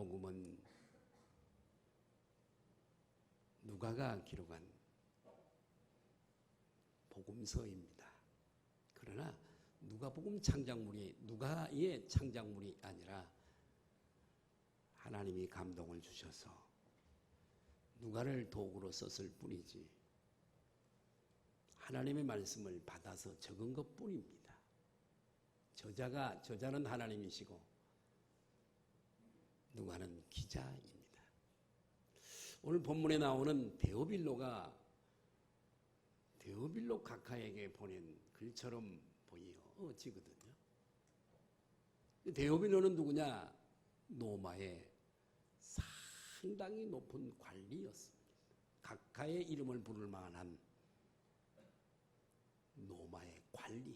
요한복음은 누가가 기록한 복음서입니다. 그러나 누가복음 창작물이 누가의 창작물이 아니라 하나님이 감동을 주셔서 누가를 도구로 썼을 뿐이지 하나님의 말씀을 받아서 적은 것뿐입니다. 저자는 하나님이시고 누가는 기자입니다. 오늘 본문에 나오는 데오빌로 각하에게 보낸 글처럼 보여지거든요. 데오빌로는 누구냐? 로마의 상당히 높은 관리였습니다. 각하의 이름을 부를 만한 로마의 관리.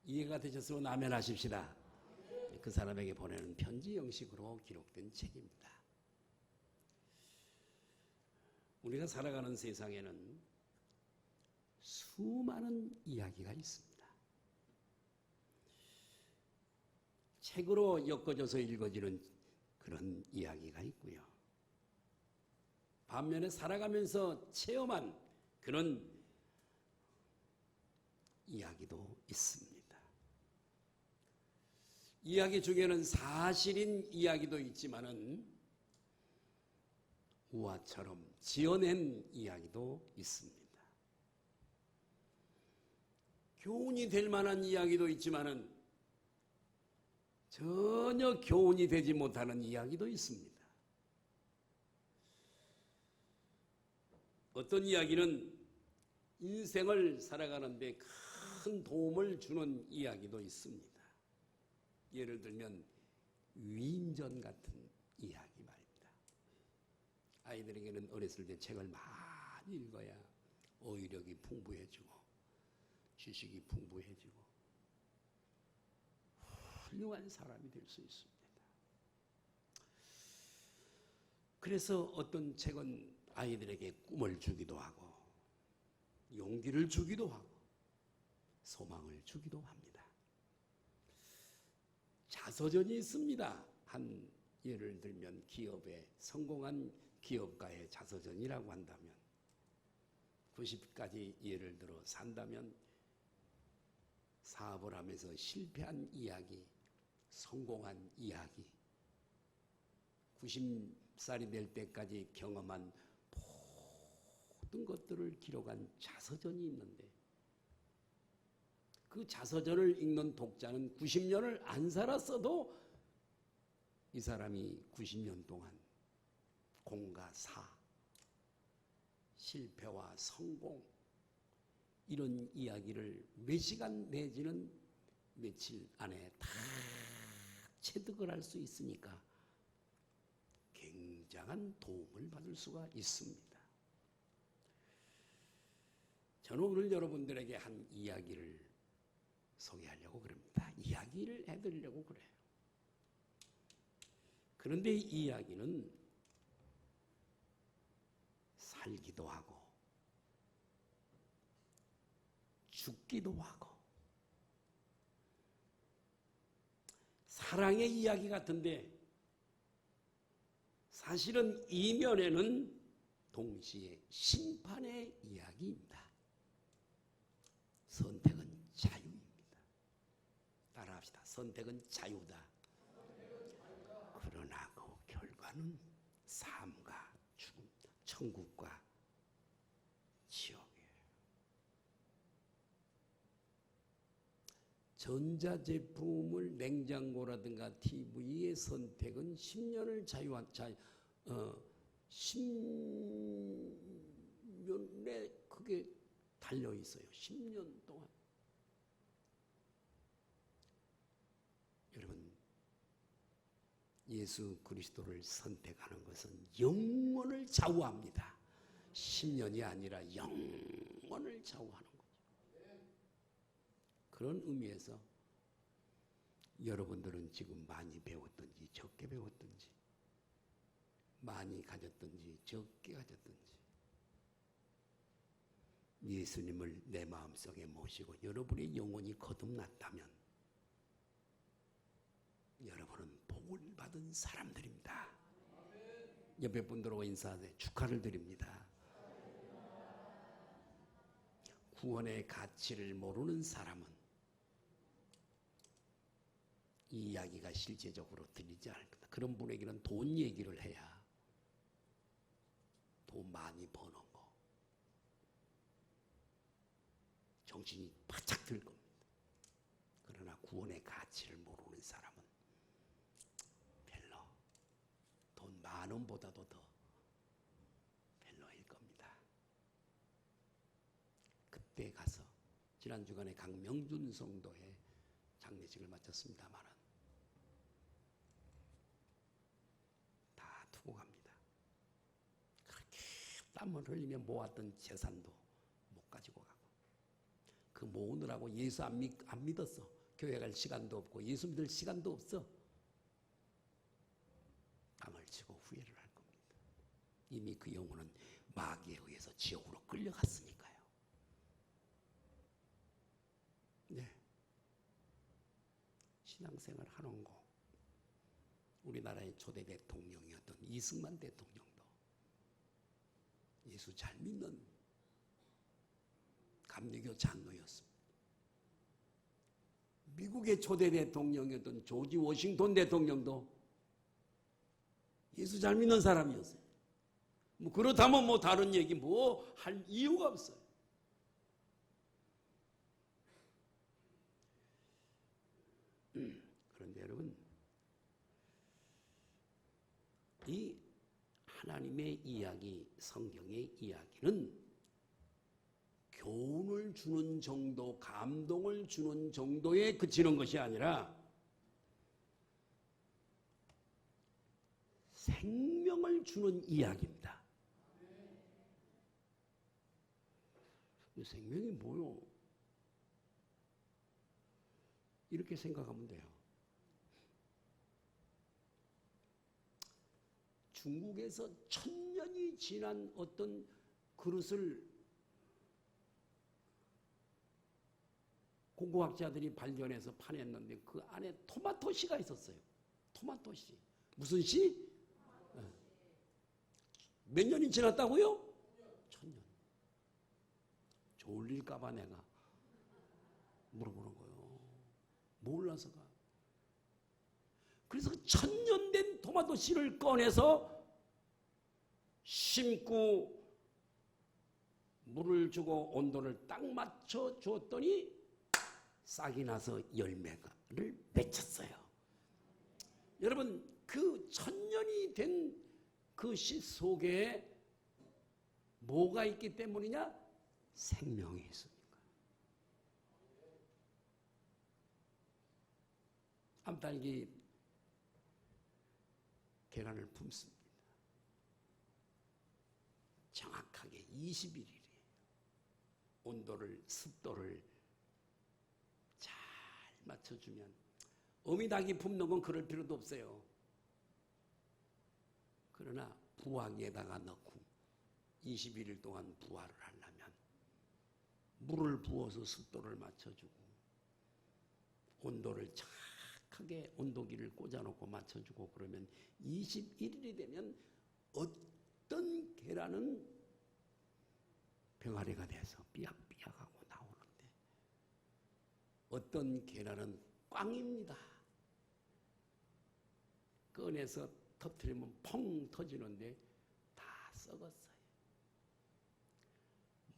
이해가 되셨으면 아멘하십시다. 그 사람에게 보내는 편지 형식으로 기록된 책입니다. 우리가 살아가는 세상에는 수많은 이야기가 있습니다. 책으로 엮어져서 읽어지는 그런 이야기가 있고요. 반면에 살아가면서 체험한 그런 이야기도 있습니다. 이야기 중에는 사실인 이야기도 있지만은 우화처럼 지어낸 이야기도 있습니다. 교훈이 될 만한 이야기도 있지만은 전혀 교훈이 되지 못하는 이야기도 있습니다. 어떤 이야기는 인생을 살아가는데 큰 도움을 주는 이야기도 있습니다. 예를 들면 위인전 같은 이야기 말입니다. 아이들에게는 어렸을 때 책을 많이 읽어야 어휘력이 풍부해지고 지식이 풍부해지고 훌륭한 사람이 될 수 있습니다. 그래서 어떤 책은 아이들에게 꿈을 주기도 하고 용기를 주기도 하고 소망을 주기도 합니다. 자서전이 있습니다. 한 예를 들면 기업에 성공한 기업가의 자서전이라고 한다면 90까지 예를 들어 산다면 사업을 하면서 실패한 이야기, 성공한 이야기, 90살이 될 때까지 경험한 모든 것들을 기록한 자서전이 있는데 그 자서전을 읽는 독자는 90년을 안 살았어도 이 사람이 90년 동안 공과 사, 실패와 성공 이런 이야기를 몇 시간 내지는 며칠 안에 다 체득을 할 수 있으니까 굉장한 도움을 받을 수가 있습니다. 저는 오늘 여러분들에게 한 이야기를 소개하려고 그럽니다. 이야기를 해드리려고 그래요. 그런데 이 이야기는 살기도 하고 죽기도 하고 사랑의 이야기 같은데 사실은 이면에는 동시에 심판의 이야기입니다. 선택은 자유입니다. 따라합시다. 선택은 자유다. 그러나 그 결과는 삶과 죽음, 천국과 지옥이에요. 전자제품을 냉장고라든가 TV의 선택은 10년을 10년에 그게 달려 있어요. 10년 동안. 여러분, 예수 그리스도를 선택하는 것은 영원을 좌우합니다. 10년이 아니라 영원을 좌우하는 거죠. 그런 의미에서 여러분들은 지금 많이 배웠든지 적게 배웠든지 많이 가졌든지 적게 가졌든지 예수님을 내 마음속에 모시고 여러분의 영혼이 거듭났다면 여러분은 복음 복을 받은 사람들입니다. 옆에 분들하고 인사하세요. 축하를 드립니다. 구원의 가치를 모르는 사람은 이 이야기가 실제적으로 들리지 않을 거다. 그런 분에게는 돈 얘기를 해야 돈 많이 버는 거 정신이 바짝 들 겁니다. 그러나 구원의 가치를 모르는 사람은 별로 돈 많음보다도 더 별로일 겁니다. 그때 가서 지난 주간에 강명준 성도의 장례식을 마쳤습니다마는 다 두고 갑니다. 그렇게 땀을 흘리며 모았던 재산도 못 가지고 가고 그 모으느라고 예수 안 믿었어. 교회 갈 시간도 없고 예수 믿을 시간도 없어. 땅을 치고 후회를 할 겁니다. 이미 그 영혼은 마귀에 의해서 지옥으로 끌려갔으니까요. 네. 신앙생활 하는 거 우리나라의 초대 대통령이었던 이승만 대통령도 예수 잘 믿는 감리교 장로였습니다. 미국의 초대 대통령이었던 조지 워싱턴 대통령도 예수 잘 믿는 사람이었어요. 뭐 그렇다면 뭐 다른 얘기 뭐 할 이유가 없어요. 그런데 여러분, 이 하나님의 이야기, 성경의 이야기는 교훈을 주는 정도, 감동을 주는 정도에 그치는 것이 아니라 생명을 주는 이야기입니다. 생명이 뭐요? 이렇게 생각하면 돼요. 중국에서 1000년이 지난 어떤 그릇을 고고학자들이 발견해서 파냈는데 그 안에 토마토 씨가 있었어요. 토마토 씨. 무슨 씨? 몇 년이 지났다고요? 1000년. 졸릴까봐 내가 물어보는 거예요. 몰라서가. 그래서 1000년 된 토마토 씨를 꺼내서 심고 물을 주고 온도를 딱 맞춰 주었더니 싹이 나서 열매를 맺혔어요. 여러분, 그 1000년이 된 그 씨 속에 뭐가 있기 때문이냐? 생명이 있으니까. 암딸기 계란을 품습니다. 정확하게 21일이에요. 온도를, 습도를 잘 맞춰주면 어미닭이 품는 건 그럴 필요도 없어요. 그러나 부화기에다가 넣고 21일 동안 부화를 하려면 물을 부어서 습도를 맞춰주고 온도를 정확하게 온도기를 꽂아놓고 맞춰주고 그러면 21일이 되면 어떤 계란은 병아리가 돼서 삐약삐약하고 나오는데 어떤 계란은 꽝입니다. 꺼내서 터뜨리면 펑 터지는데 다 썩었어요.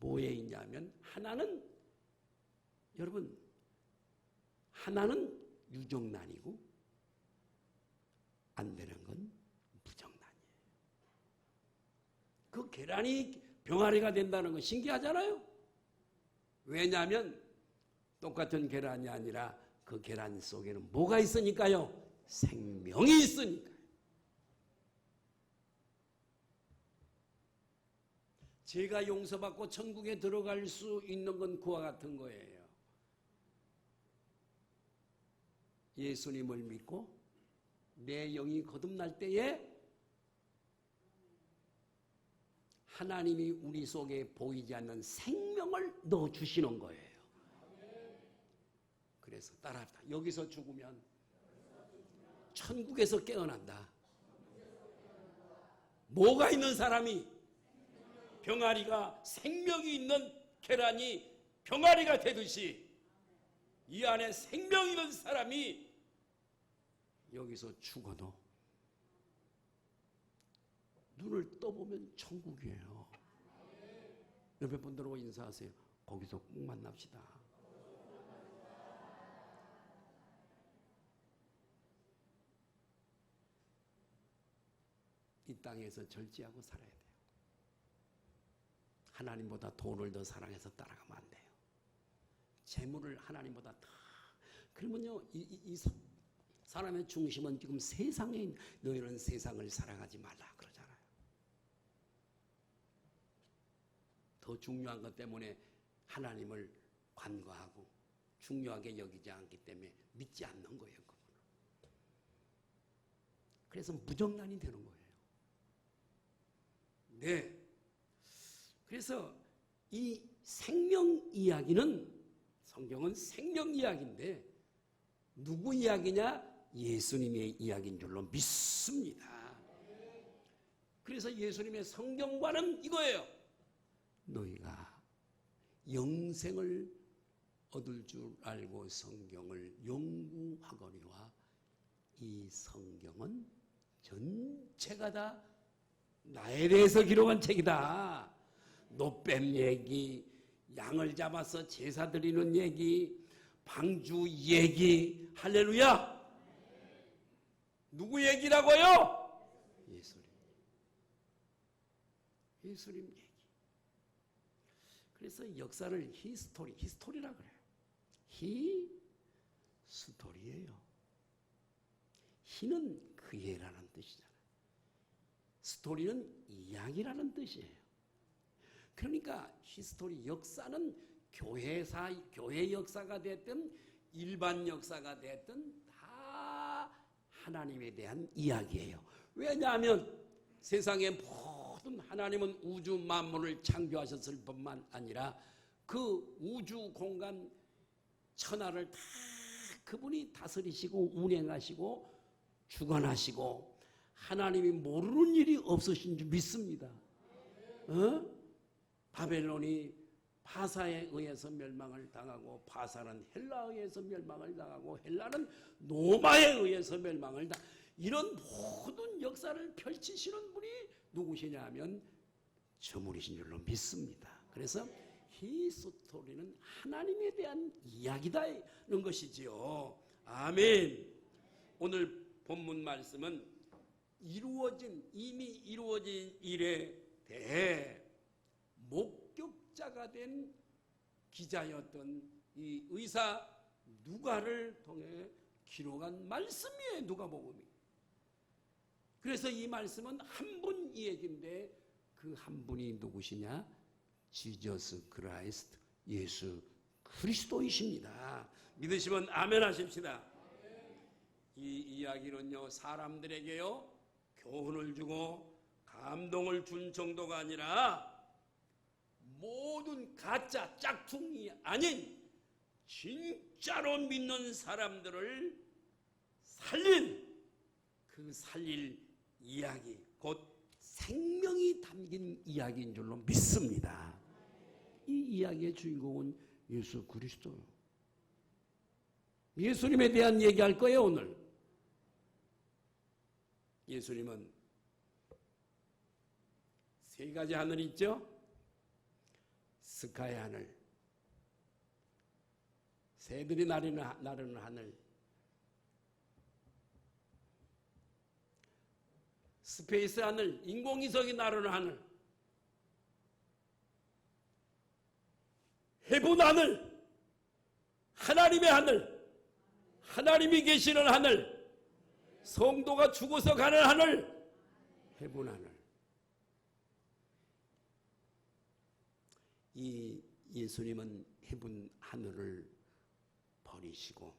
뭐에 있냐면 하나는 여러분 하나는 유정란이고 안 되는 건 무정란이에요. 그 계란이 병아리가 된다는 건 신기하잖아요. 왜냐하면 똑같은 계란이 아니라 그 계란 속에는 뭐가 있으니까요? 생명이 있으니까. 제가 용서받고 천국에 들어갈 수 있는 건 그와 같은 거예요. 예수님을 믿고 내 영이 거듭날 때에 하나님이 우리 속에 보이지 않는 생명을 넣어주시는 거예요. 그래서 따라합니다. 여기서 죽으면 천국에서 깨어난다. 뭐가 있는 사람이? 병아리가, 생명이 있는 계란이 병아리가 되듯이 이 안에 생명 있는 사람이 여기서 죽어도 눈을 떠보면 천국이에요. 옆에 분들하고 인사하세요. 거기서 꼭 만납시다. 이 땅에서 절제하고 살아야 돼요. 하나님보다 돈을 더 사랑해서 따라가면 안 돼요. 재물을 하나님보다 더. 그러면요, 이 사람의 중심은 지금 세상에, 너희는 세상을 살아가지 말라 그러잖아요. 더 중요한 것 때문에 하나님을 관과하고 중요하게 여기지 않기 때문에 믿지 않는 거예요. 그분은. 그래서 무정란이 되는 거예요. 네. 그래서 이 생명 이야기는, 성경은 생명 이야기인데 누구 이야기냐? 예수님의 이야기인 줄로 믿습니다. 그래서 예수님의 성경과는 이거예요. 너희가 영생을 얻을 줄 알고 성경을 연구하거니와 이 성경은 전체가 다 나에 대해서 기록한 책이다. 노뱀 얘기, 양을 잡아서 제사 드리는 얘기, 방주 얘기, 할렐루야. 누구 얘기라고요? 예수님. 예수님 얘기. 그래서 역사를 히스토리라 그래요. 히스토리예요. 히는 그예라는 뜻이잖아요. 스토리는 이야기라는 뜻이에요. 그러니까 히스토리, 역사는 교회 역사가 됐든 일반 역사가 됐든 다 하나님에 대한 이야기예요. 왜냐하면 세상의 모든 하나님은 우주 만물을 창조하셨을 뿐만 아니라 그 우주 공간 천하를 다 그분이 다스리시고 운행하시고 주관하시고 하나님이 모르는 일이 없으신 줄 믿습니다. 바벨론이 바사에 의해서 멸망을 당하고 바사는 헬라에 의해서 멸망을 당하고 헬라는 로마에 의해서 멸망을 당하고 이런 모든 역사를 펼치시는 분이 누구시냐 하면 저분이신 줄로 믿습니다. 그래서 히스토리는 하나님에 대한 이야기다는 것이지요. 아멘. 오늘 본문 말씀은 이미 이루어진 일에 대해 목격자가 된 기자였던 이 의사 누가를 통해 기록한 말씀이에요. 누가복음이. 그래서 이 말씀은 한 분 얘기인데 그 한 분이 누구시냐? 지저스 크라이스트, 예수 그리스도이십니다. 믿으시면 아멘 하십시다. 이 이야기는요, 사람들에게요 교훈을 주고 감동을 준 정도가 아니라 모든 가짜 짝퉁이 아닌 진짜로 믿는 사람들을 살릴 이야기, 곧 생명이 담긴 이야기인 줄로 믿습니다. 이 이야기의 주인공은 예수 그리스도예요. 예수님에 대한 얘기할 거예요. 오늘 예수님은 세 가지 하늘이 있죠. 스카이 하늘, 새들이 나르는 하늘, 스페이스 하늘, 인공위성이 나르는 하늘, 헤븐 하늘, 하나님의 하늘, 하나님이 계시는 하늘, 성도가 죽어서 가는 하늘, 헤븐 하늘. 이 예수님은 헤븐 하늘을 버리시고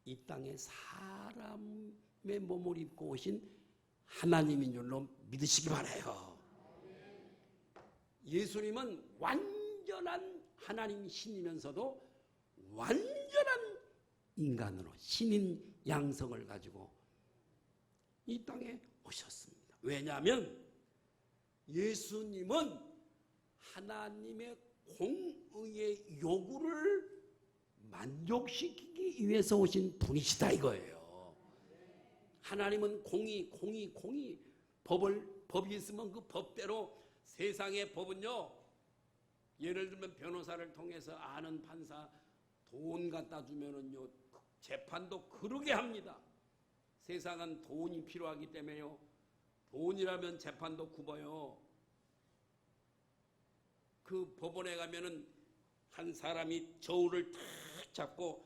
이 땅에 사람의 몸을 입고 오신 하나님인 줄로 믿으시기 바라요. 예수님은 완전한 하나님 신이면서도 완전한 인간으로 신인 양성을 가지고 이 땅에 오셨습니다. 왜냐하면 예수님은 하나님의 공의의 요구를 만족시키기 위해서 오신 분이시다 이거예요. 하나님은 공의. 법이 있으면 그 법대로 세상의 법은요. 예를 들면 변호사를 통해서 아는 판사 돈 갖다 주면은요. 재판도 그러게 합니다. 세상은 돈이 필요하기 때문에요. 돈이라면 재판도 굽어요. 그 법원에 가면은 한 사람이 저울을 탁 잡고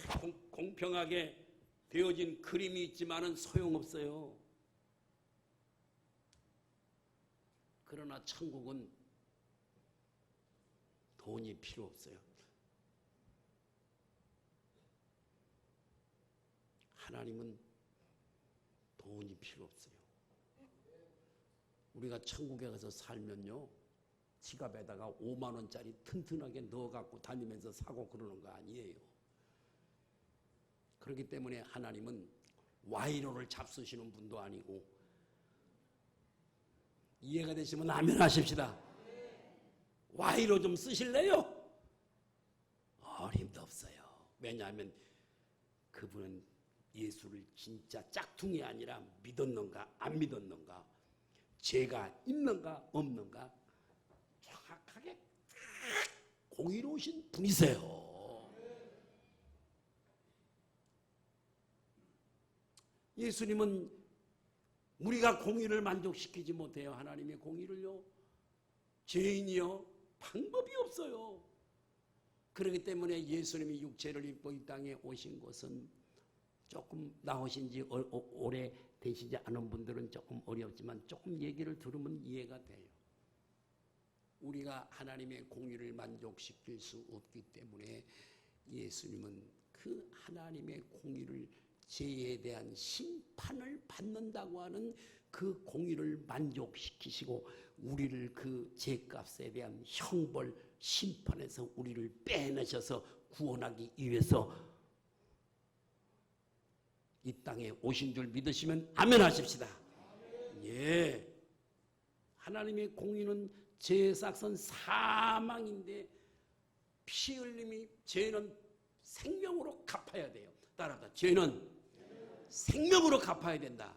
탁 공평하게 되어진 그림이 있지만은 소용없어요. 그러나 천국은 돈이 필요 없어요. 하나님은 돈이 필요 없어요. 우리가 천국에 가서 살면요. 지갑에다가 5만 원짜리 튼튼하게 넣어갖고 다니면서 사고 그러는 거 아니에요. 그렇기 때문에 하나님은 와이로를 잡수시는 분도 아니고 이해가 되시면 아멘 하십시다. 와이로 좀 쓰실래요? 어림도 없어요. 왜냐하면 그분은 예수를 진짜 짝퉁이 아니라 믿었는가 안 믿었는가 죄가 있는가 없는가 정확하게 공의로우신 분이세요. 예수님은 우리가 공의를 만족시키지 못해요. 하나님의 공의를요. 죄인이요. 방법이 없어요. 그렇기 때문에 예수님이 육체를 입고 이 땅에 오신 것은 조금 나오신 지 오래 되시지 않은 분들은 조금 어렵지만 조금 얘기를 들으면 이해가 돼요. 우리가 하나님의 공의를 만족시킬 수 없기 때문에 예수님은 그 하나님의 공의를 죄에 대한 심판을 받는다고 하는 그 공의를 만족시키시고 우리를 그 죄값에 대한 형벌 심판에서 우리를 빼내셔서 구원하기 위해서 이 땅에 오신 줄 믿으시면 아멘 하십시다. 예. 하나님의 공의는 죄의 삭은 사망인데 피 흘림이 죄는 생명으로 갚아야 돼요. 따라합니다. 죄는 생명으로 갚아야 된다.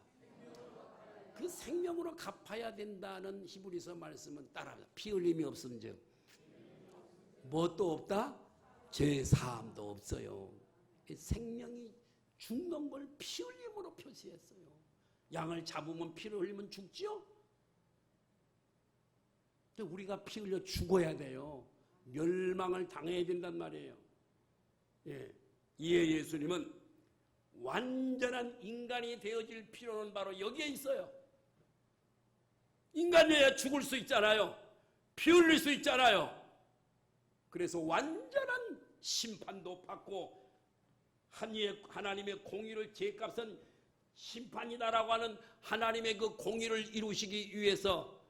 그 생명으로 갚아야 된다는 히브리서 말씀은 따라합니다. 피 흘림이 없은즉 뭣도 없다? 죄 사함도 없어요. 생명이 죽는 걸 피 흘림으로 표시했어요. 양을 잡으면 피를 흘리면 죽지요? 우리가 피 흘려 죽어야 돼요. 멸망을 당해야 된단 말이에요. 예. 이에 예수님은 완전한 인간이 되어질 필요는 바로 여기에 있어요. 인간이어야 죽을 수 있잖아요. 피 흘릴 수 있잖아요. 그래서 완전한 심판도 받고 하나님의 공의를 죄값은 심판이다라고 하는 하나님의 그 공의를 이루시기 위해서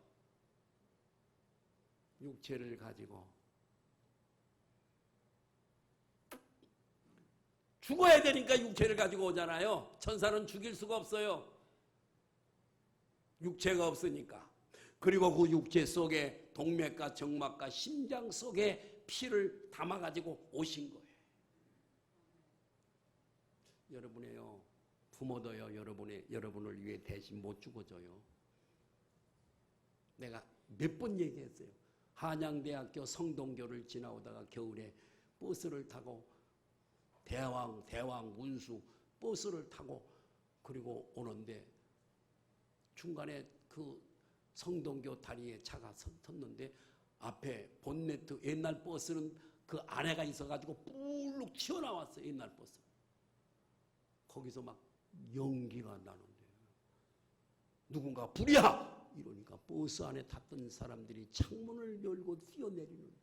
육체를 가지고 죽어야 되니까 육체를 가지고 오잖아요. 천사는 죽일 수가 없어요. 육체가 없으니까. 그리고 그 육체 속에 동맥과 정막과 심장 속에 피를 담아가지고 오신 거예요. 여러분이요, 부모도요, 여러분을 위해 대신 못 죽어줘요. 내가 몇 번 얘기했어요. 한양대학교 성동교를 지나오다가 겨울에 버스를 타고 대왕, 운수 버스를 타고 그리고 오는데 중간에 그 성동교 다리에 차가 섰는데 앞에 본네트 옛날 버스는 그 안에가 있어가지고 뿔룩 튀어나왔어요. 옛날 버스. 거기서 막 연기가 나는데 누군가 불이야! 이러니까 버스 안에 탔던 사람들이 창문을 열고 뛰어내리는데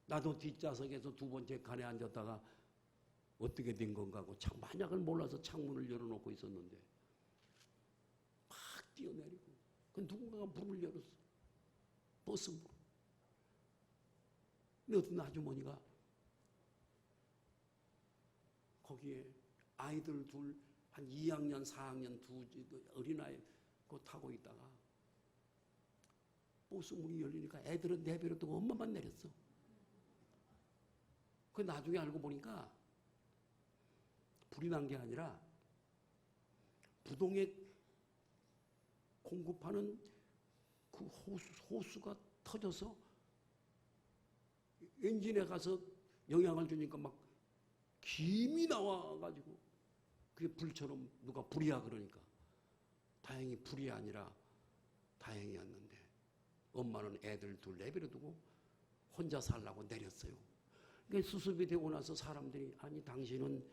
나도 뒷좌석에서 두 번째 칸에 앉았다가 어떻게 된 건가 하고 만약을 몰라서 창문을 열어놓고 있었는데 막 뛰어내리고 그 누군가가 문을 열었어. 버스 문. 근데 어떤 아주머니가 거기에 아이들 둘, 한 2학년, 4학년 두 어린아이 그거 타고 있다가 버스 문이 열리니까 애들은 내버려 두고 엄마만 내렸어. 그 나중에 알고 보니까 불이 난 게 아니라 부동액 공급하는 그 호수가 터져서 엔진에 가서 영향을 주니까 막 김이 나와가지고 그게 불처럼 누가 불이야 그러니까 다행히 불이 아니라 다행이었는데 엄마는 애들 둘 내버려 두고 혼자 살라고 내렸어요. 그러니까 수습이 되고 나서 사람들이 아니 당신은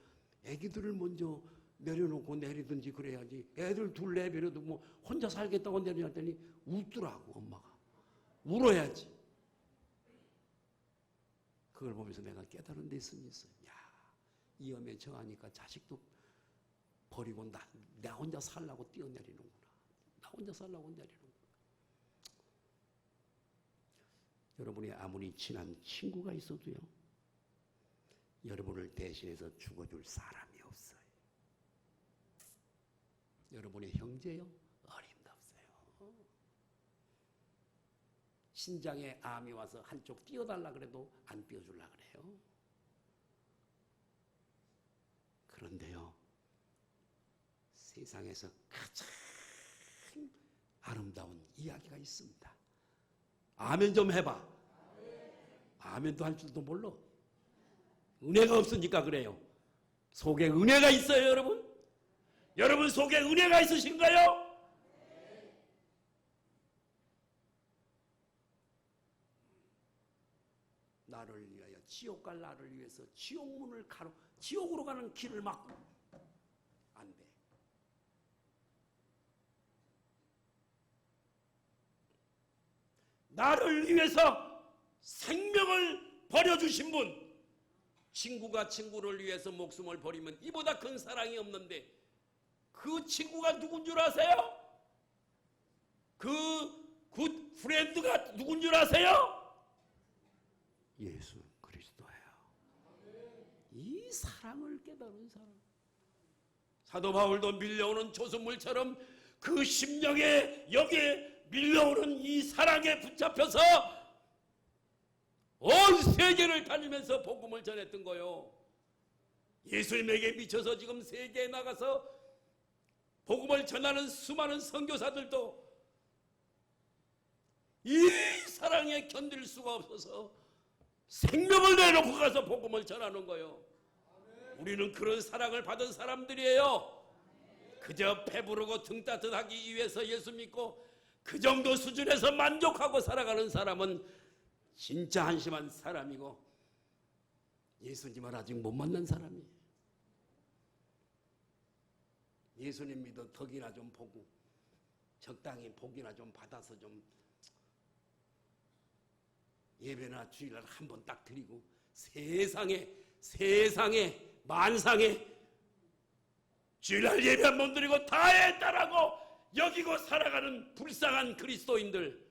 애기들을 먼저 내려놓고 내리든지 그래야지 애들 둘 내버려 두고 혼자 살겠다고 내려놨더니 웃더라고. 엄마가 울어야지. 그걸 보면서 내가 깨달은 데 있으면 있어요. 야, 위험에 처하니까 자식도 버리고 나 혼자 살라고 뛰어내리는구나. 나 혼자 살라고 내리는구나. 여러분이 아무리 친한 친구가 있어도요, 여러분을 대신해서 죽어줄 사람이 없어요. 여러분의 형제요? 어림도 없어요. 신장에 암이 와서 한쪽 띄워달라 그래도 안 띄워주려고 그래요. 그런데요, 세상에서 가장 아름다운 이야기가 있습니다. 아멘 좀 해봐. 아멘도 할 줄도 몰라. 은혜가 없으니까 그래요. 속에 은혜가 있어요, 여러분? 여러분 속에 은혜가 있으신가요? 나를 위하여 지옥 갈 나를 위해서 지옥문을 지옥으로 가는 길을 막고 안 돼. 나를 위해서 생명을 버려주신 분, 친구가 친구를 위해서 목숨을 버리면 이보다 큰 사랑이 없는데 그 친구가 누군 줄 아세요? 그 굿 프렌드가 누군 줄 아세요? 예수 그리스도예요. 이 사랑을 깨달은 사람. 사도 바울도 밀려오는 조수물처럼 그 심령에 여기에 밀려오는 이 사랑에 붙잡혀서 온 세계를 다니면서 복음을 전했던 거요. 예수님에게 미쳐서 지금 세계에 나가서 복음을 전하는 수많은 선교사들도 이 사랑에 견딜 수가 없어서 생명을 내놓고 가서 복음을 전하는 거요. 우리는 그런 사랑을 받은 사람들이에요. 그저 배부르고 등 따뜻하기 위해서 예수 믿고 그 정도 수준에서 만족하고 살아가는 사람은 진짜 한심한 사람이고 예수님을 아직 못 만난 사람이에요. 예수님 믿어 덕이나 좀 보고 적당히 복이나 좀 받아서 좀 예배나 주일날 한 번 딱 드리고 세상에 만상에 주일날 예배 한 번 드리고 다 했다라고 여기고 살아가는 불쌍한 그리스도인들.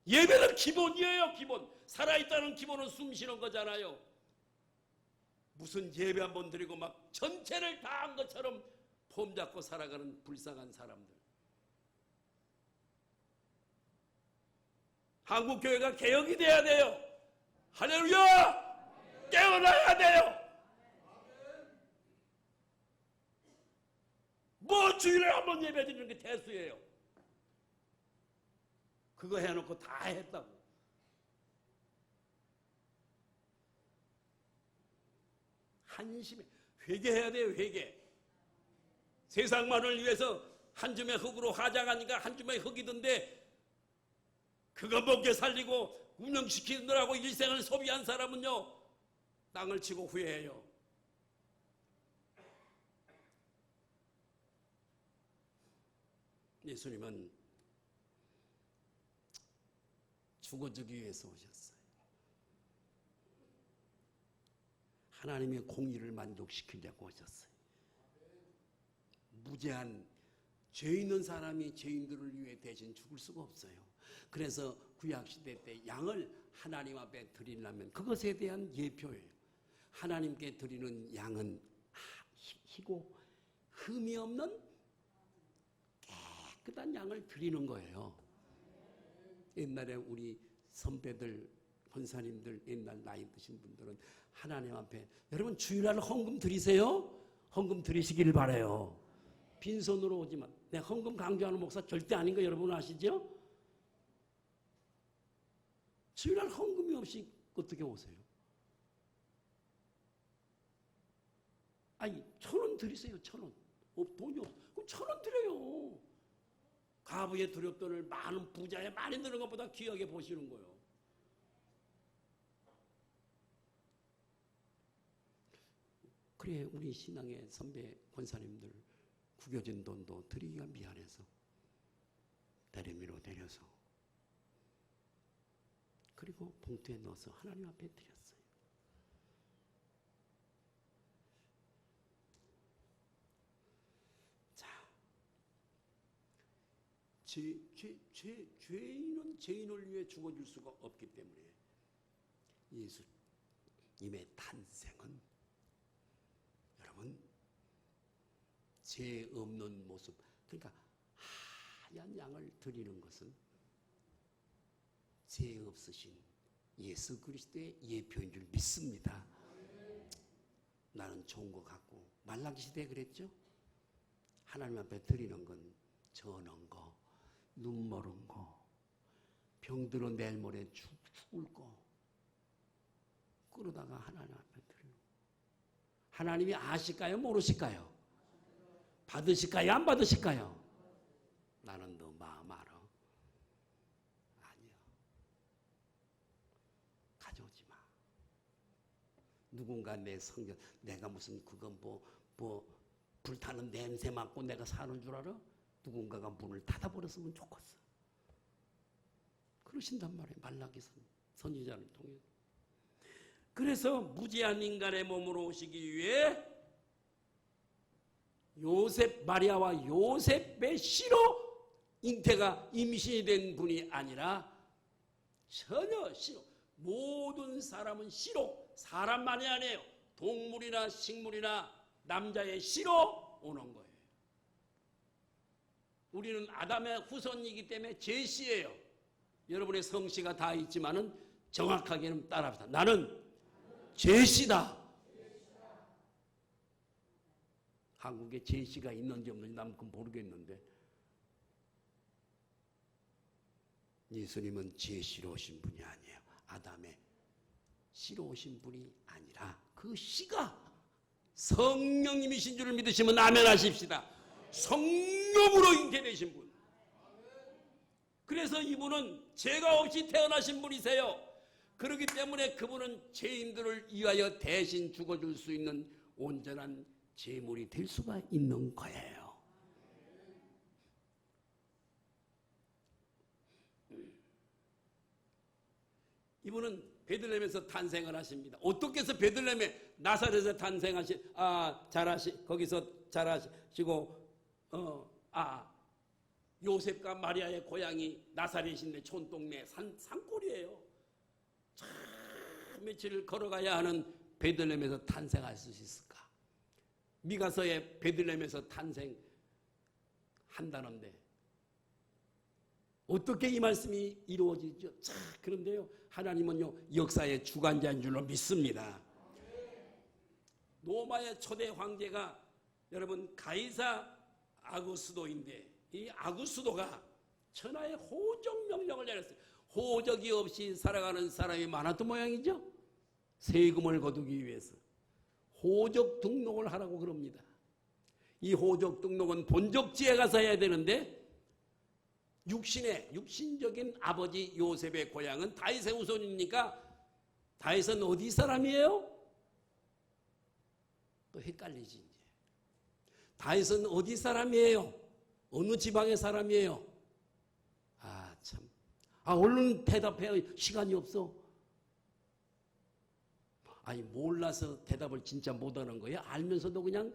예배는 기본이에요. 기본. 살아있다는 기본은 숨 쉬는 거잖아요. 무슨 예배 한 번 드리고 막 전체를 다 한 것처럼 폼 잡고 살아가는 불쌍한 사람들. 한국교회가 개혁이 돼야 돼요. 할렐루야! 깨어나야 돼요. 뭐 주일에 한 번 예배 드리는 게 대수예요. 그거 해놓고 다 했다고. 한심해. 회개해야 돼요. 회개. 세상만을 위해서 한 줌의 흙으로 화장하니까 한 줌의 흙이던데 그거 먹게 살리고 운영시키느라고 일생을 소비한 사람은요 땅을 치고 후회해요. 예수님은 죽어주기 위해서 오셨어요. 하나님의 공의를 만족시키려고 오셨어요. 무죄한 죄 있는 사람이 죄인들을 위해 대신 죽을 수가 없어요. 그래서 구약시대 때 양을 하나님 앞에 드리려면 그것에 대한 예표예요. 하나님께 드리는 양은 희고 흠이 없는 깨끗한 양을 드리는 거예요. 옛날에 우리 선배들, 권사님들, 옛날 나이 드신 분들은 하나님 앞에, 여러분 주일날 헌금 드리세요. 헌금 드리시기를 바라요. 빈손으로 오지만. 내가 헌금 강조하는 목사 절대 아닌 거 여러분 아시죠? 주일날 헌금이 없이 어떻게 오세요? 아니 1,000원 드리세요. 1,000원. 돈이 없어. 그럼 1,000원 드려요. 가부의 두렵돈을 많은 부자에 많이 드는 것보다 귀하게 보시는 거예요. 그래 우리 신앙의 선배 권사님들 구겨진 돈도 드리기가 미안해서 대리미로 데려서 그리고 봉투에 넣어서 하나님 앞에 드렸어요. 자, 죄인은 죄인을 위해 죽어줄 수가 없기 때문에 예수님의 탄생은 여러분 죄 없는 모습, 그러니까 하얀 양을 드리는 것은 죄 없으신 예수 그리스도의 예표인 줄 믿습니다. 나는 좋은 거 같고 말라기 시대에 그랬죠. 하나님 앞에 드리는 건 전한 거, 눈 멀은 거, 병들어 내일 모레 죽을 거 그러다가 하나님 앞에 드리는 거. 하나님이 아실까요? 모르실까요? 받으실까요? 안 받으실까요? 나는 너 마음 알아. 아니요. 가져오지 마. 누군가 내 성전, 내가 무슨 그건 불타는 냄새 맡고 내가 사는 줄 알아? 누군가가 문을 닫아버렸으면 좋겠어. 그러신단 말이에요. 말라기 선지자를 통해. 그래서 무지한 인간의 몸으로 오시기 위해 요셉, 마리아와 요셉의 씨로 잉태가 임신이 된 분이 아니라 전혀 씨로, 모든 사람은 씨로, 사람만이 아니에요. 동물이나 식물이나 남자의 씨로 오는 거예요. 우리는 아담의 후손이기 때문에 제 씨예요. 여러분의 성씨가 다 있지만은 정확하게는 따라합시다. 나는 제 씨다. 한국에 제 씨가 있는지 없는지 난 그건 모르겠는데 예수님은 제 씨로 오신 분이 아니에요. 아담의 씨로 오신 분이 아니라 그 씨가 성령님이신 줄을 믿으시면 아멘 하십시다. 성령으로 잉태되신 분. 그래서 이분은 죄가 없이 태어나신 분이세요. 그렇기 때문에 그분은 죄인들을 위하여 대신 죽어줄 수 있는 온전한 제물이 될 수가 있는 거예요. 이분은 베들레헴에서 탄생을 하십니다. 어떻게 해서 베들레헴에 나사렛에서 거기서 자라시고 요셉과 마리아의 고향이 나사렛인데 촌동네 산골이에요. 참 며칠 걸어가야 하는 베들레헴에서 탄생할 수 있을까? 미가서에 베들레헴에서 탄생한다는데 어떻게 이 말씀이 이루어지죠? 자, 그런데요, 하나님은요 역사의 주관자인 줄로 믿습니다. 로마의 초대 황제가 여러분 가이사 아구스도인데 이 아구스도가 천하의 호적 명령을 내렸어요. 호적이 없이 살아가는 사람이 많았던 모양이죠. 세금을 거두기 위해서 호적 등록을 하라고 그럽니다. 이 호적 등록은 본적지에 가서 해야 되는데 육신적인 아버지 요셉의 고향은 다윗의 후손이니까 다윗은 어디 사람이에요? 또 헷갈리지 이제. 다윗은 어디 사람이에요? 어느 지방의 사람이에요? 참. 얼른 대답해요. 시간이 없어. 아니 몰라서 대답을 진짜 못하는 거예요? 알면서도 그냥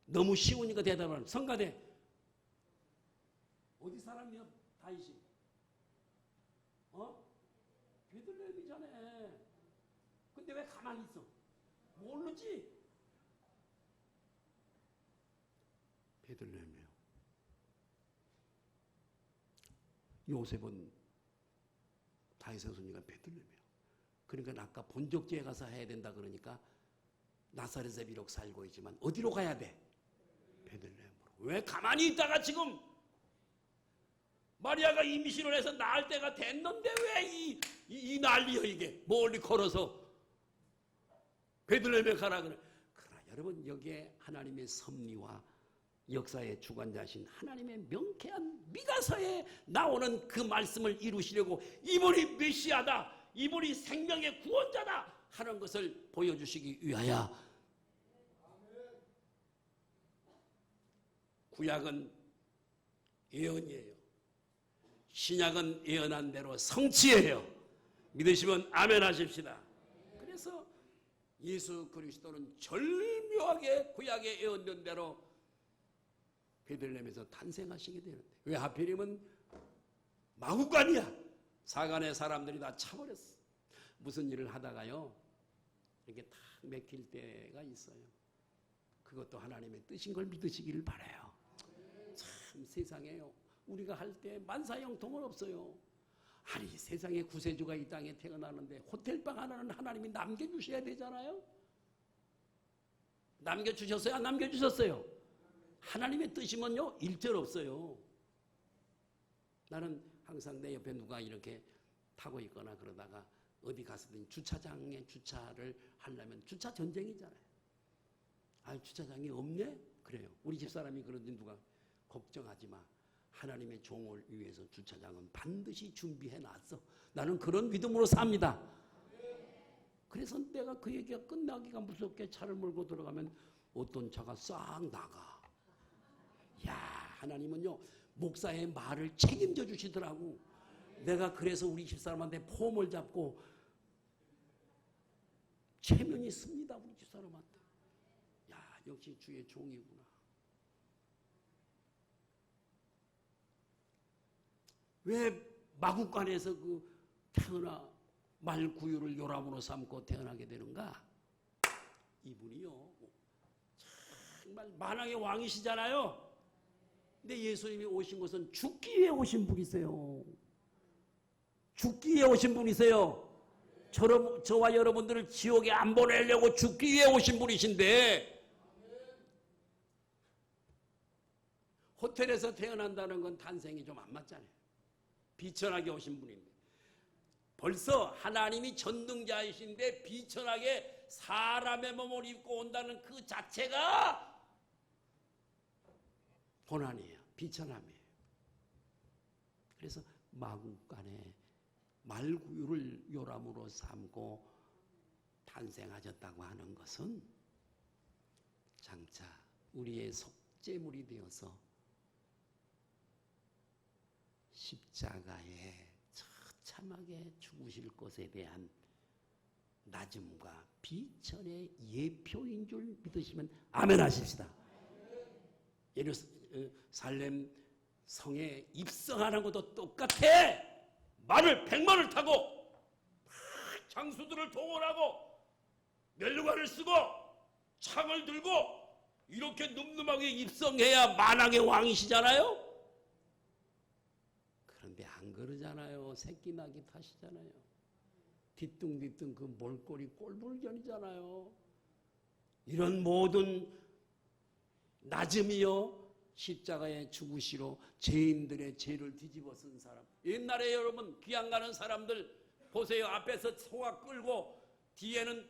너무 쉬우니까 대답을 하는. 성가대 어디 사람이야 다윗이? 베들레헴이잖아. 근데 왜 가만히 있어? 모르지. 베들레헴이에요. 요셉은 다윗의 손이가 베들레헴이에요. 그러니까 아까 본적지에 가서 해야 된다 그러니까 나사렛에 비록 살고 있지만 어디로 가야 돼? 베들레헴으로. 왜 가만히 있다가 지금 마리아가 임신을 해서 낳을 때가 됐는데 왜 이 난리여 이게. 멀리 걸어서 베들레헴에 가라 그래. 그러나 여러분 여기에 하나님의 섭리와 역사의 주관자신 하나님의 명쾌한 미가서에 나오는 그 말씀을 이루시려고 이분이 메시아다, 이분이 생명의 구원자다 하는 것을 보여주시기 위하여 구약은 예언이에요. 신약은 예언한 대로 성취예요. 믿으시면 아멘 하십시다. 그래서 예수 그리스도는 절묘하게 구약에 예언된 대로 베들레헴에서 탄생하시게 되는데 왜 하필이면 마구간이야. 사간의 사람들이 다 차버렸어. 무슨 일을 하다가요 이렇게 탁 맥힐 때가 있어요. 그것도 하나님의 뜻인 걸 믿으시기를 바라요. 참 세상에요 우리가 할 때 만사형통은 없어요. 아니 세상에 구세주가 이 땅에 태어나는데 호텔방 하나는 하나님이 남겨주셔야 되잖아요. 남겨주셨어요? 안 남겨주셨어요? 하나님의 뜻이면요 일절 없어요. 나는 항상 내 옆에 누가 이렇게 타고 있거나 그러다가 어디 갔으면 주차장에 주차를 하려면 주차 전쟁이잖아요. 아 주차장이 없네? 그래요. 우리 집사람이 그러더니 누가 걱정하지 마. 하나님의 종을 위해서 주차장은 반드시 준비해놨어. 나는 그런 믿음으로 삽니다. 그래서 내가 그 얘기가 끝나기가 무섭게 차를 몰고 들어가면 어떤 차가 싹 나가. 야 하나님은요 목사의 말을 책임져 주시더라고. 내가 그래서 우리 집사람한테 폼을 잡고 체면이 씁니다. 우리 집사람한테. 야 역시 주의 종이구나. 왜 마구간에서 그 태어나 말구유를 요람으로 삼고 태어나게 되는가? 이분이요 정말 만왕의 왕이시잖아요. 근데 예수님이 오신 것은 죽기 위해 오신 분이세요. 죽기 위해 오신 분이세요. 저와 여러분들을 지옥에 안 보내려고 죽기 위해 오신 분이신데 호텔에서 태어난다는 건 탄생이 좀 안 맞잖아요. 비천하게 오신 분인데 벌써 하나님이 전능자이신데 비천하게 사람의 몸을 입고 온다는 그 자체가 고난이에요. 비천함이에요. 그래서 마구간에 말구유를 요람으로 삼고 탄생하셨다고 하는 것은 장차 우리의 속죄물이 되어서 십자가에 처참하게 죽으실 것에 대한 낮음과 비천의 예표인 줄 믿으시면 아멘 하십시다. 예루살렘 성에 입성하는 것도 똑같아. 말을 100만을 타고 장수들을 동원하고 멸류관을 쓰고 창을 들고 이렇게 늠름하게 입성해야 만왕의 왕이시잖아요. 그런데 안 그러잖아요. 새끼 낙이 타시잖아요. 뒤뚱뒤뚱 그 몰골이 꼴불견이잖아요. 이런 모든 낮음이요 십자가에 죽으시러 죄인들의 죄를 뒤집어 쓴 사람. 옛날에 여러분 귀양 가는 사람들 보세요. 앞에서 소가 끌고 뒤에는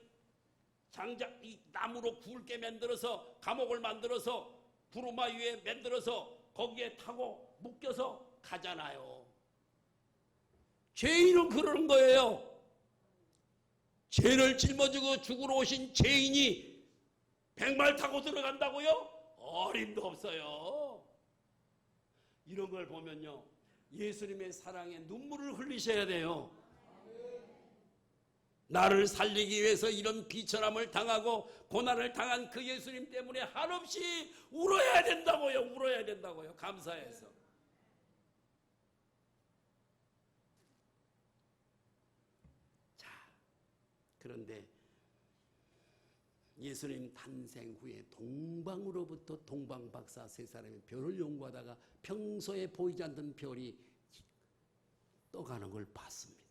장작 이 나무로 굵게 만들어서 감옥을 만들어서 두루마 위에 만들어서 거기에 타고 묶여서 가잖아요. 죄인은 그러는 거예요. 죄를 짊어지고 죽으러 오신 죄인이 백말 타고 들어간다고요? 어림도 없어요. 이런 걸 보면요 예수님의 사랑에 눈물을 흘리셔야 돼요. 나를 살리기 위해서 이런 비천함을 당하고 고난을 당한 그 예수님 때문에 한없이 울어야 된다고요. 울어야 된다고요. 감사해서. 자, 그런데 예수님 탄생 후에 동방으로부터 동방박사 세 사람이 별을 연구하다가 평소에 보이지 않던 별이 떠가는 걸 봤습니다.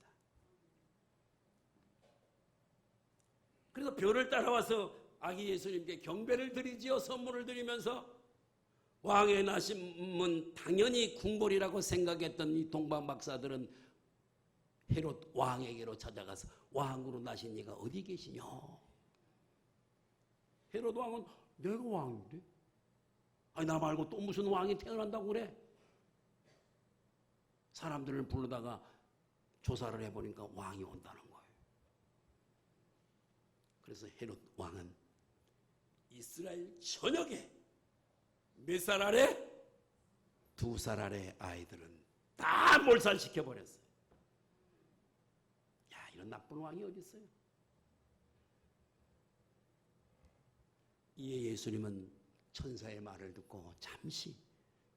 그래서 별을 따라와서 아기 예수님께 경배를 드리지요. 선물을 드리면서 왕의 나심은 당연히 궁궐이라고 생각했던 이 동방박사들은 헤롯 왕에게로 찾아가서 왕으로 나신 이가 어디 계시냐? 헤롯 왕은 내가 왕인데? 아니 나 말고 또 무슨 왕이 태어난다고 그래? 사람들을 부르다가 조사를 해보니까 왕이 온다는 거예요. 그래서 헤롯 왕은 이스라엘 전역에 몇 살 아래? 2살 아래 아이들은 다 몰살시켜버렸어요. 야, 이런 나쁜 왕이 어디 있어요? 이에 예수님은 천사의 말을 듣고 잠시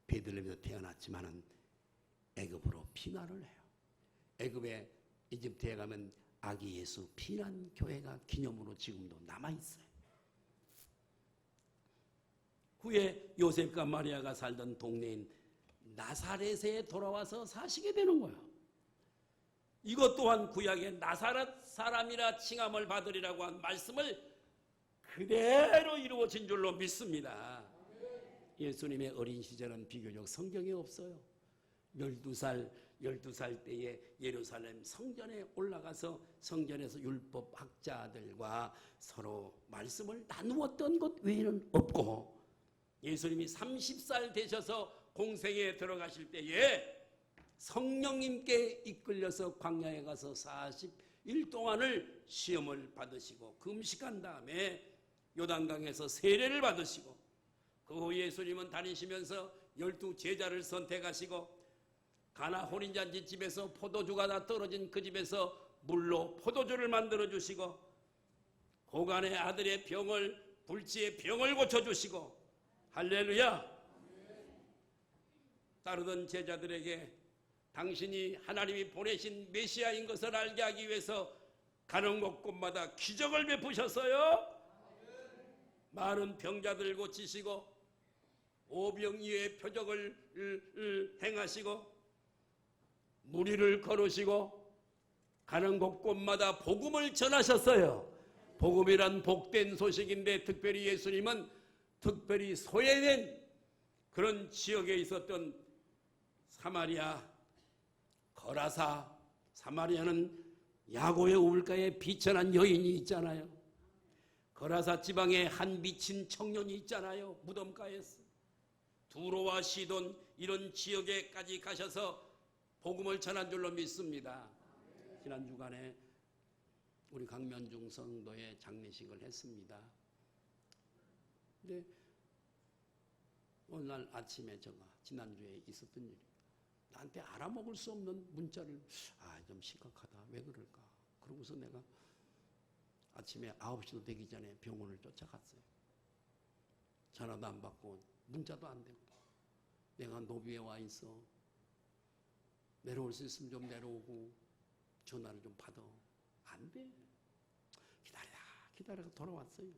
베들레헴에서 태어났지만은 애굽으로 피난을 해요. 애굽에 이집트에 가면 아기 예수 피난 교회가 기념으로 지금도 남아 있어요. 후에 요셉과 마리아가 살던 동네인 나사렛에 돌아와서 사시게 되는 거예요. 이것 또한 구약의 나사렛 사람이라 칭함을 받으리라고 한 말씀을 그대로 이루어진 줄로 믿습니다. 예수님의 어린 시절은 비교적 성경에 없어요. 12살 때에 예루살렘 성전에 올라가서 성전에서 율법학자들과 서로 말씀을 나누었던 것 외에는 없고, 예수님이 30살 되셔서 공생에 들어가실 때에 성령님께 이끌려서 광야에 가서 40일 동안을 시험을 받으시고 금식한 다음에 요단강에서 세례를 받으시고, 그 후 예수님은 다니시면서 12 제자를 선택하시고 가나 혼인잔치 집에서 포도주가 다 떨어진 그 집에서 물로 포도주를 만들어 주시고, 고간의 아들의 병을, 불치의 병을 고쳐주시고, 할렐루야. 따르던 제자들에게 당신이 하나님이 보내신 메시아인 것을 알게 하기 위해서 가는 곳곳마다 기적을 베푸셨어요. 많은 병자들 고치시고 오병이어의 표적을 행하시고 무리를 걸으시고 가는 곳곳마다 복음을 전하셨어요. 복음이란 복된 소식인데 특별히 예수님은 특별히 소외된 그런 지역에 있었던 사마리아, 거라사, 사마리아는 야고의 우물가에 비천한 여인이 있잖아요. 거라사 지방에 한 미친 청년이 있잖아요. 무덤가에서. 두로와 시돈 이런 지역에까지 가셔서 복음을 전한 줄로 믿습니다. 지난 주간에 우리 강면중 성도의 장례식을 했습니다. 근데 오늘 아침에 제가 지난주에 있었던 일이 나한테 알아먹을 수 없는 문자를 좀 심각하다. 왜 그럴까? 그러고서 내가 아침에 9시도 되기 전에 병원을 쫓아갔어요. 전화도 안 받고 문자도 안 되고 내가 노비에 와 있어. 내려올 수 있으면 좀 내려오고 전화를 좀 받아. 안 돼. 기다려서 돌아왔어요.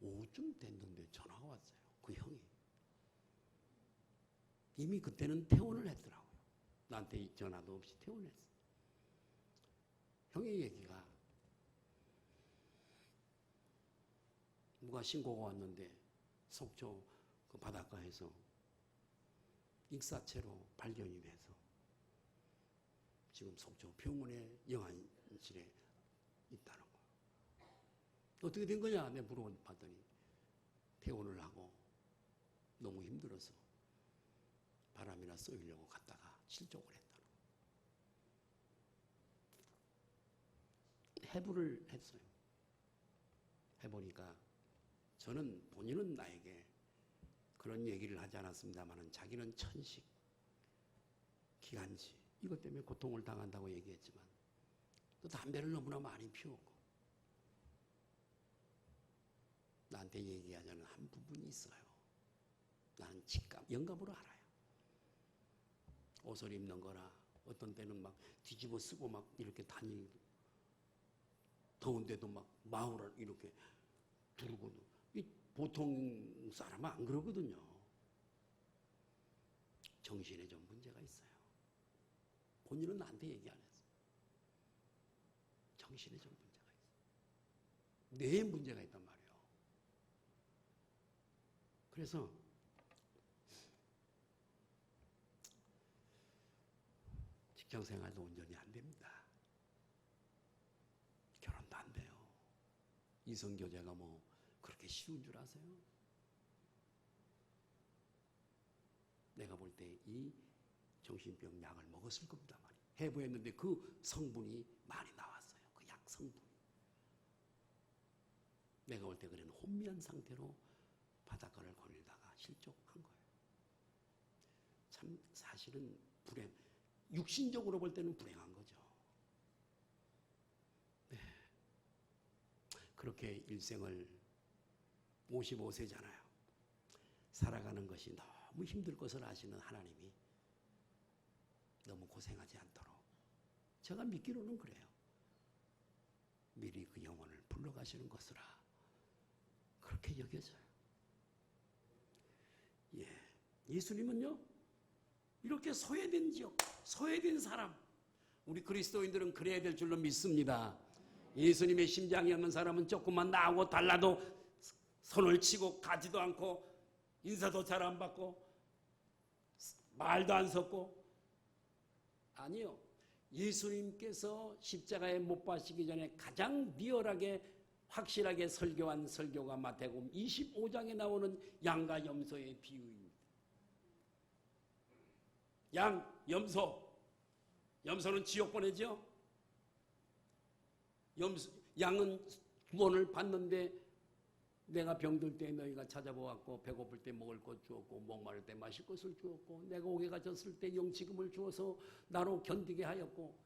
오후쯤 됐는데 전화가 왔어요. 그 형이. 이미 그때는 퇴원을 했더라고요. 나한테 전화도 없이 퇴원했어. 형의 얘기가 누가 신고가 왔는데 속초 그 바닷가에서 익사체로 발견이 돼서 지금 속초 병원에 영안실에 있다는 거야. 어떻게 된 거냐? 내가 물어봤더니 퇴원을 하고 너무 힘들어서 바람이나 쏘이려고 갔다가 실족을 했다는 거야. 해부를 했어요. 해보니까 저는 본인은 나에게 그런 얘기를 하지 않았습니다만 자기는 천식, 기관지 이것 때문에 고통을 당한다고 얘기했지만 또 담배를 너무나 많이 피웠고 나한테 얘기하자는 한 부분이 있어요. 나는 직감, 영감으로 알아요. 옷을 입는 거나 어떤 때는 막 뒤집어 쓰고 막 이렇게 다니고 더운데도 막 마을을 이렇게 두르고, 보통 사람은 안 그러거든요. 정신에 좀 문제가 있어요. 본인은 나한테 얘기 안 했어. 정신에 좀 문제가 있어. 뇌에 문제가 있단 말이에요. 그래서 직장 생활도 온전히 안 됩니다. 결혼도 안 돼요. 이성교제가 뭐 그렇게 쉬운 줄 아세요? 내가 볼 때 이 정신병 약을 먹었을 겁니다. 많이. 해부했는데 그 성분이 많이 나왔어요. 그 약 성분이. 내가 볼 때 그는 혼미한 상태로 바닷가를 거닐다가 실족한 거예요. 참 사실은 육신적으로 볼 때는 불행한 거죠. 네. 그렇게 일생을 55세잖아요. 살아가는 것이 너무 힘들 것을 아시는 하나님이 너무 고생하지 않도록 제가 믿기로는 그래요. 미리 그 영혼을 불러가시는 것이라 그렇게 여겨져요. 예. 예수님은요, 이렇게 소외된 지역, 소외된 사람, 우리 그리스도인들은 그래야 될 줄로 믿습니다. 예수님의 심장이 없는 사람은 조금만 나하고 달라도 손을 치고 가지도 않고 인사도 잘 안 받고 말도 안 섞고. 아니요. 예수님께서 십자가에 못 박히기 전에 가장 리얼하게 확실하게 설교한 설교가 마태복음 25장에 나오는 양과 염소의 비유입니다. 양, 염소. 염소는 지옥 보내죠. 양은 구원을 받는데 내가 병들 때 너희가 찾아보았고 배고플 때 먹을 것 주었고 목마를 때 마실 것을 주었고 내가 옥에 갇혔을 때 영치금을 주어서 나로 견디게 하였고.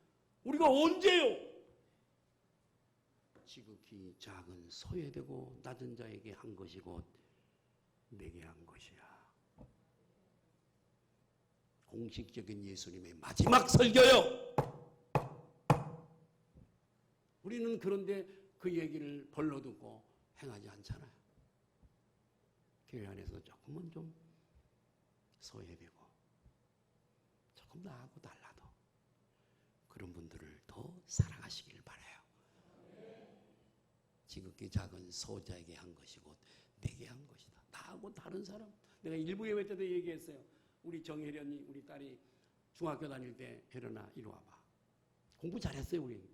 우리가 언제요? 지극히 작은 소외되고 낮은 자에게 한 것이 곧 내게 한 것이야. 공식적인 예수님의 마지막 설교요. 우리는 그런데 그 얘기를 벌러 듣고 행하지 않잖아요. 교회 안에서 조금은 좀 소외되고 조금 나하고 달라도 그런 분들을 더 사랑하시길 바라요. 지극히 작은 소자에게 한 것이 곧 내게 한 것이다. 나하고 다른 사람. 내가 일부 예배 때도 얘기했어요. 우리 정혜련이, 우리 딸이 중학교 다닐 때, 혜련아 이리 와봐. 공부 잘했어요. 우리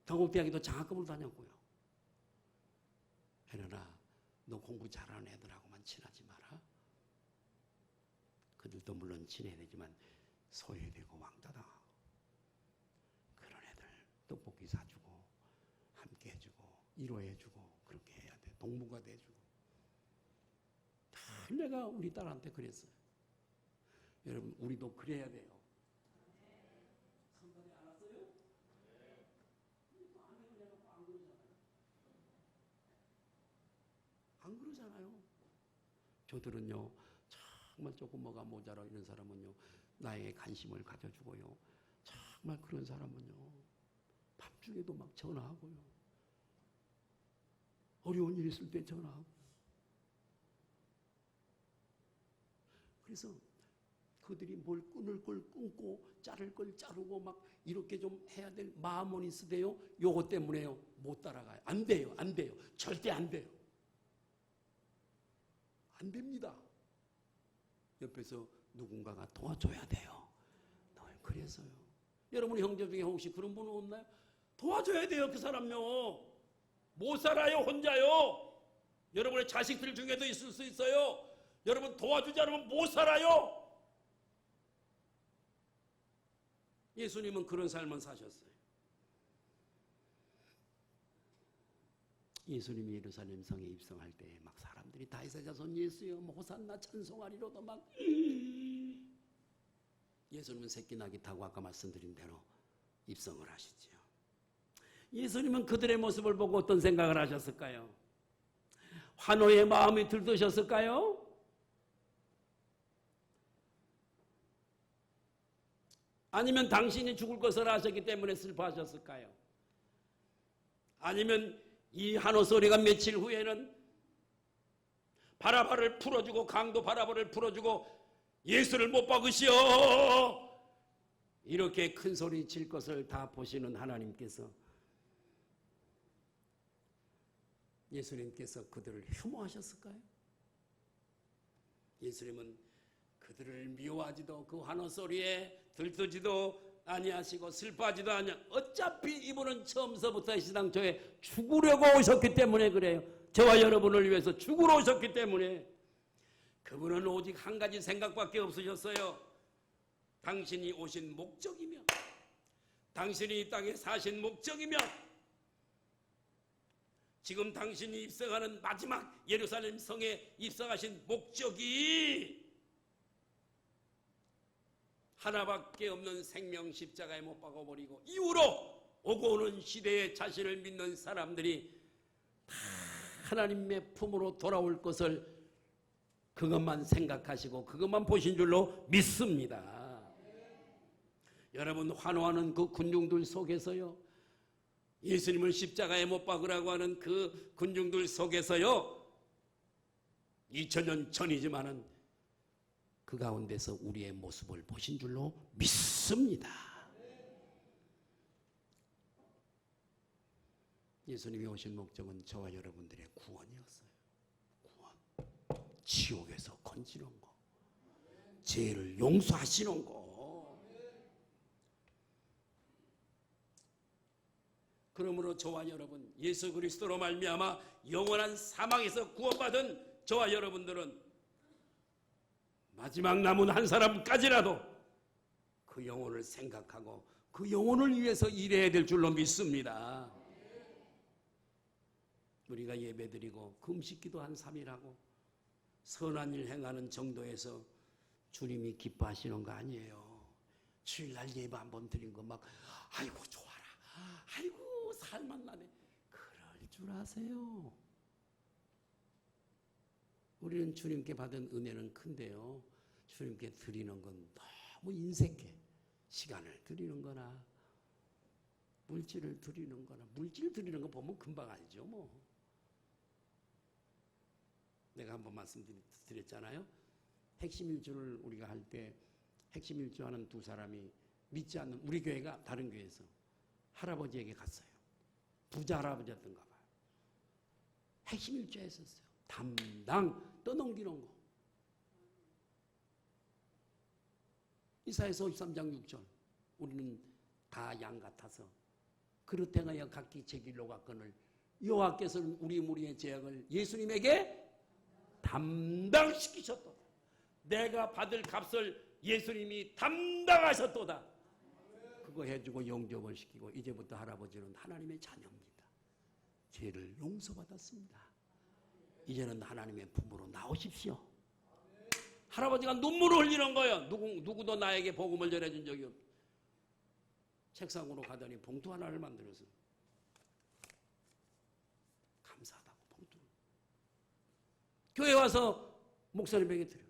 경북대학에도 장학금을 다녔고요. 혜련아, 너 공부 잘하는 애들하고만 친하지 마라. 그들도 물론 친해야 되지만 소외되고 왕따당하고 그런 애들 떡볶이 사주고 함께 해주고 위로해주고 그렇게 해야 돼. 동무가 해주고. 다 내가 우리 딸한테 그랬어요. 여러분, 우리도 그래야 돼요. 선발이 안 왔어요? 안 그러잖아요. 저들은요, 정말 조금 뭐가 모자라 이런 사람은요, 나에게 관심을 가져주고요. 정말 그런 사람은요, 밤중에도 막 전화하고요. 어려운 일 있을 때 전화하고. 그래서 그들이 뭘 끊을 걸 끊고 자를 걸 자르고 막 이렇게 좀 해야 될 마음은 있으대요. 요거 때문에요. 못 따라가요. 안 돼요. 안 돼요. 절대 안 돼요. 안 됩니다. 옆에서 누군가가 도와줘야 돼요. 그래서요. 여러분 형제 중에 혹시 그런 분은 없나요? 도와줘야 돼요. 그 사람요. 못 살아요. 혼자요. 여러분의 자식들 중에도 있을 수 있어요. 여러분 도와주지 않으면 못 살아요. 예수님은 그런 삶을 사셨어요. 예수님이 예루살렘 성에 입성할 때 막 사람들이 다윗의 자손 예수여 호산나 찬송하리로도 막 예수님은 새끼 낙이 타고 아까 말씀드린 대로 입성을 하시지요. 예수님은 그들의 모습을 보고 어떤 생각을 하셨을까요? 환호의 마음이 들떠셨을까요? 아니면 당신이 죽을 것을 아셨기 때문에 슬퍼하셨을까요? 아니면 이 한호소리가 며칠 후에는 바라바를 풀어주고 강도 바라바를 풀어주고 예수를 못 박으시오 이렇게 큰 소리 칠 것을 다 보시는 하나님께서 예수님께서 그들을 혐오하셨을까요? 예수님은 그들을 미워하지도 그 환호소리에 들뜨지도 아니하시고 슬퍼하지도 아니하 어차피 이분은 처음서부터 이 시당초에 죽으려고 오셨기 때문에 그래요. 저와 여러분을 위해서 죽으러 오셨기 때문에 그분은 오직 한 가지 생각밖에 없으셨어요. 당신이 오신 목적이며 당신이 이 땅에 사신 목적이며 지금 당신이 입성하는 마지막 예루살렘 성에 입성하신 목적이 하나밖에 없는 생명 십자가에 못 박아버리고 이후로 오고 오는 시대에 자신을 믿는 사람들이 다 하나님의 품으로 돌아올 것을 그것만 생각하시고 그것만 보신 줄로 믿습니다. 여러분 환호하는 그 군중들 속에서요. 예수님을 십자가에 못 박으라고 하는 그 군중들 속에서요. 2000년 전이지만은 그 가운데서 우리의 모습을 보신 줄로 믿습니다. 예수님이 오신 목적은 저와 여러분들의 구원이었어요. 구원. 지옥에서 건지는 거. 죄를 용서하시는 거. 그러므로 저와 여러분 예수 그리스도로 말미암아 영원한 사망에서 구원받은 저와 여러분들은 마지막 남은 한 사람까지라도 그 영혼을 생각하고 그 영혼을 위해서 일해야 될 줄로 믿습니다. 우리가 예배드리고 금식기도 한 3일하고 선한 일 행하는 정도에서 주님이 기뻐하시는 거 아니에요. 주일날 예배 한번 드린 거 막 아이고 좋아라 아이고 살맛나네 그럴 줄 아세요. 우리는 주님께 받은 은혜는 큰데요. 주님께 드리는 건 너무 인색해. 시간을 드리는 거나 물질을 드리는 거나 물질 드리는 거 보면 금방 알죠 뭐. 내가 한번 말씀드렸잖아요. 핵심 일주를 우리가 할 때 핵심 일주하는 두 사람이 믿지 않는 우리 교회가 다른 교회에서 할아버지에게 갔어요. 부자 할아버지였던가 봐요. 핵심 일주 했었어요. 담당 떠넘기는 거. 이사야서 53장 6절 우리는 다 양 같아서 그릇 행하여 각기 제 길로 갔거늘 여호와께서는 우리 무리의 죄악을 예수님에게 담당시키셨도다. 내가 받을 값을 예수님이 담당하셨도다. 그거 해주고 영접을 시키고 이제부터 할아버지는 하나님의 자녀입니다. 죄를 용서받았습니다. 이제는 하나님의 품으로 나오십시오. 할아버지가 눈물을 흘리는 거예요. 누구도 나에게 복음을 전해준 적이 없어. 책상으로 가더니 봉투 하나를 만들어서 감사하다고 봉투. 교회 와서 목사님에게 드려요.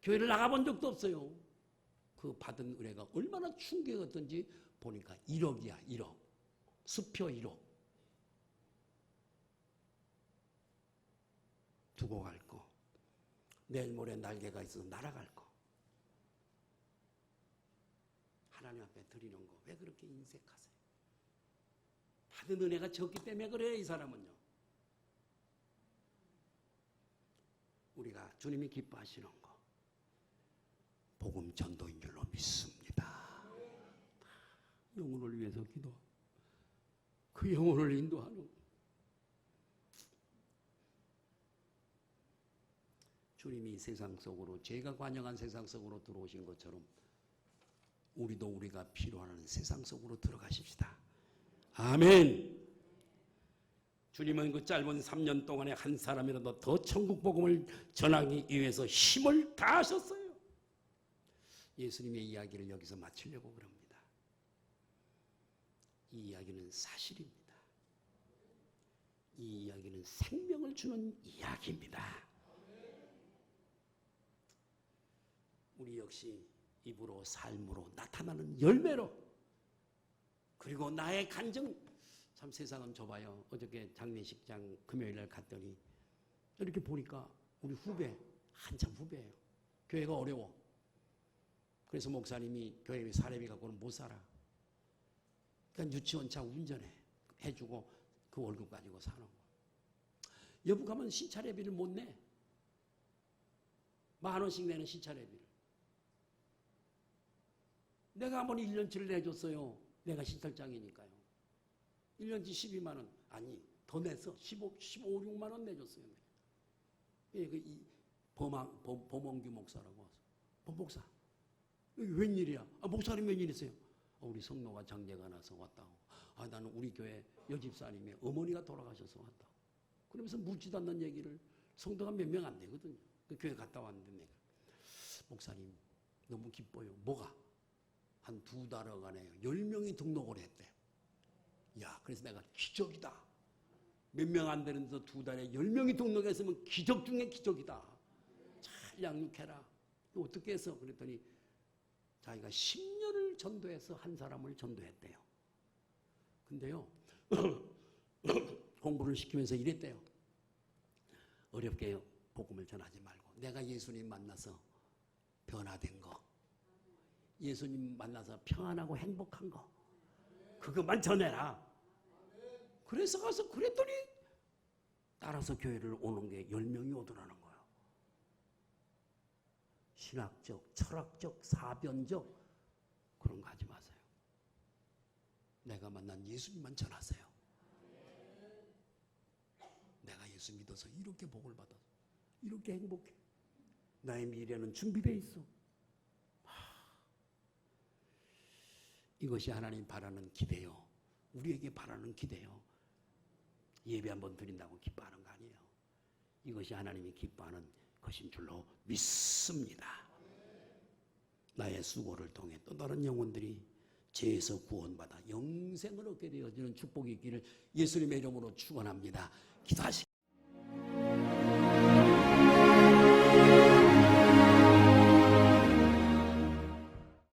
교회를 나가본 적도 없어요. 그 받은 은혜가 얼마나 충격이었던지 보니까 1억이야 1억. 수표 1억. 두고 갈 거. 내일 모레 날개가 있어서 날아갈 거. 하나님 앞에 드리는 거 왜 그렇게 인색하세요? 받은 은혜가 적기 때문에 그래요. 이 사람은요. 우리가 주님이 기뻐하시는 거 복음 전도인 줄로 믿습니다. 영혼을 위해서 기도하고 그 영혼을 인도하는 거. 주님이 세상 속으로 죄가 관영한 세상 속으로 들어오신 것처럼 우리도 우리가 필요한 세상 속으로 들어가십시다. 아멘. 주님은 그 짧은 3년 동안에 한 사람이라도 더 천국 복음을 전하기 위해서 힘을 다하셨어요. 예수님의 이야기를 여기서 마치려고 그럽니다. 이 이야기는 사실입니다. 이 이야기는 생명을 주는 이야기입니다. 우리 역시 입으로 삶으로 나타나는 열매로 그리고 나의 간증 참 세상은 좁아요. 어저께 장례식장 금요일날 갔더니 이렇게 보니까 우리 후배, 한참 후배예요. 교회가 어려워. 그래서 목사님이 교회 사례비 갖고는 못 살아. 그러니까 유치원차 운전해 해주고 그 월급 가지고 사는 거야. 여부 가면 신차례비를 못 내. 10,000원씩 내는 신차례비를. 내가 한번 1년치를 내줬어요. 내가 신탈장이니까요. 1년치 12만 원. 아니, 더 냈어. 15, 6만 원 내줬어요. 이 범원규 목사라고 와서. 목사. 여기 웬일이야? 목사님 웬일이세요? 우리 성노가 장례가 나서 왔다고. 나는 우리 교회 여집사님의 어머니가 돌아가셔서 왔다고. 그러면서 묻지도 않는 얘기를 성도가 몇 명 안 되거든요. 그 교회 갔다 왔는데 내가. 목사님 너무 기뻐요. 뭐가? 한 2달여간에 10명이 등록을 했대. 야, 그래서 내가 기적이다. 몇 명 안 되는데도 2달에 10명이 등록했으면 기적 중에 기적이다. 잘 양육해라. 어떻게 해서? 그랬더니 자기가 10년을 전도해서 한 사람을 전도했대요. 근데요, 공부를 시키면서 이랬대요. 어렵게 복음을 전하지 말고 내가 예수님 만나서 변화된 거, 예수님 만나서 평안하고 행복한 거, 그것만 전해라. 그래서 가서 그랬더니 따라서 교회를 오는 게 10명이 오더라는 거예요. 신학적, 철학적, 사변적 그런 거 하지 마세요. 내가 만난 예수님만 전하세요. 내가 예수 믿어서 이렇게 복을 받아서 이렇게 행복해. 나의 미래는 준비되어 있어. 이것이 하나님 바라는 기대요. 우리에게 바라는 기대요. 예배 한번 드린다고 기뻐하는 거 아니에요. 이것이 하나님이 기뻐하는 것인 줄로 믿습니다. 나의 수고를 통해 또 다른 영혼들이 죄에서 구원받아 영생을 얻게 되어지는 축복이 있기를 예수님의 이름으로 축원합니다. 기도하시